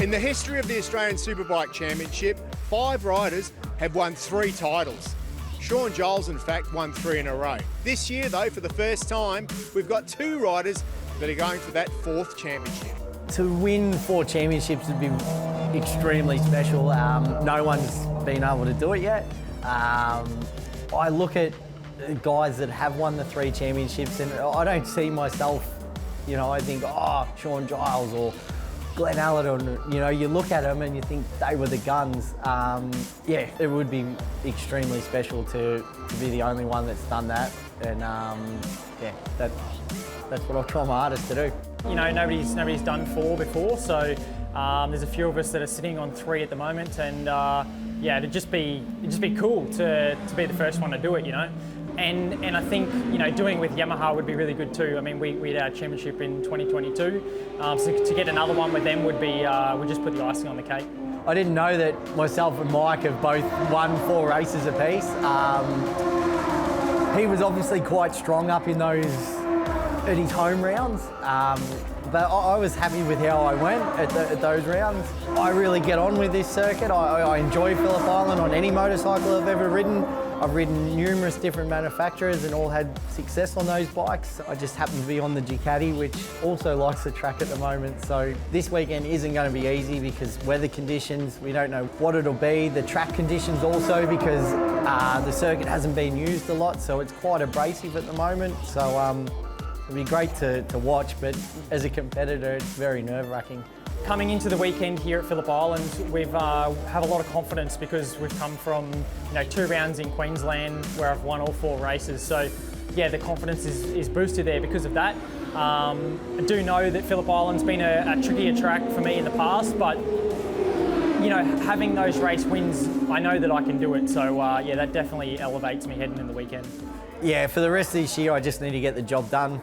In the history of the Australian Superbike Championship, 5 riders have won 3 titles. Sean Giles, in fact, won 3 in a row. This year, though, for the first time, we've got 2 riders that are going for that 4th championship. To win 4 championships would be extremely special. No one's been able to do it yet. I look at guys that have won the 3 championships and I don't see myself, I think, Sean Giles or Glenn Allen, you look at them and you think they were the guns. It would be extremely special to be the only one that's done that. And that's what I'll try my hardest to do. Nobody's done 4 before, so there's a few of us that are sitting on 3 at the moment, and it'd just be cool to be the first one to do it, And I think, doing with Yamaha would be really good too. I mean, we had our championship in 2022, so to get another one with them would just put the icing on the cake. I didn't know that myself and Mike have both won 4 races apiece. He was obviously quite strong up in his home rounds, but I was happy with how I went at those rounds. I really get on with this circuit. I enjoy Phillip Island on any motorcycle I've ever ridden. I've ridden numerous different manufacturers and all had success on those bikes. I just happen to be on the Ducati, which also likes the track at the moment. So this weekend isn't going to be easy because weather conditions, we don't know what it'll be. The track conditions also, because the circuit hasn't been used a lot, so it's quite abrasive at the moment. So it'll be great to watch, but as a competitor, it's very nerve-wracking. Coming into the weekend here at Phillip Island, we've have a lot of confidence because we've come from 2 rounds in Queensland where I've won all 4 races. So yeah, the confidence is boosted there because of that. I do know that Phillip Island's been a trickier track for me in the past, but having those race wins, I know that I can do it. So that definitely elevates me heading in the weekend. Yeah, for the rest of this year, I just need to get the job done.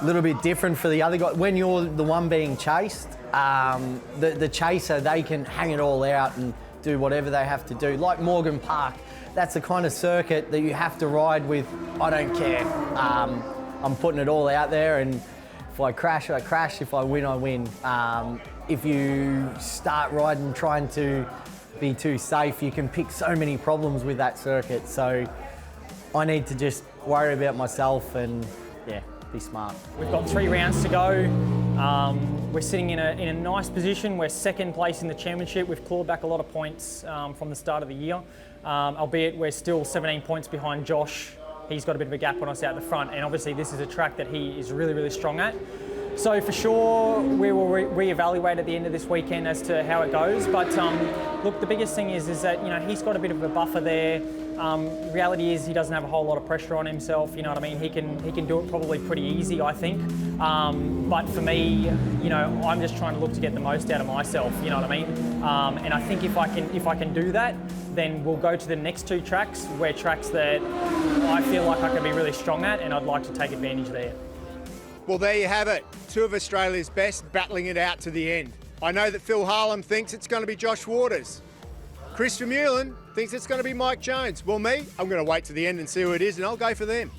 A little bit different for the other guy. When you're the one being chased, the chaser, they can hang it all out and do whatever they have to do. Like Morgan Park, that's the kind of circuit that you have to ride with, I don't care. I'm putting it all out there, and if I crash, I crash. If I win, I win. If you start riding trying to be too safe, you can pick so many problems with that circuit. So I need to just worry about myself and be smart. We've got 3 rounds to go. We're sitting in a nice position. We're 2nd place in the championship. We've clawed back a lot of points from the start of the year, albeit we're still 17 points behind Josh. He's got a bit of a gap on us out the front, and obviously this is a track that he is really, really strong at. So for sure, we will re-evaluate at the end of this weekend as to how it goes. But look, the biggest thing is that he's got a bit of a buffer there. Reality is he doesn't have a whole lot of pressure on himself. You know what I mean? He can do it probably pretty easy, I think. But for me, I'm just trying to look to get the most out of myself. You know what I mean? And I think if I can do that, then we'll go to the next 2 tracks, tracks that I feel like I can be really strong at, and I'd like to take advantage there. Well, there you have it. 2 of Australia's best battling it out to the end. I know that Phil Harlem thinks it's going to be Josh Waters. Chris Vermeulen thinks it's going to be Mike Jones. Well, me, I'm going to wait to the end and see who it is, and I'll go for them.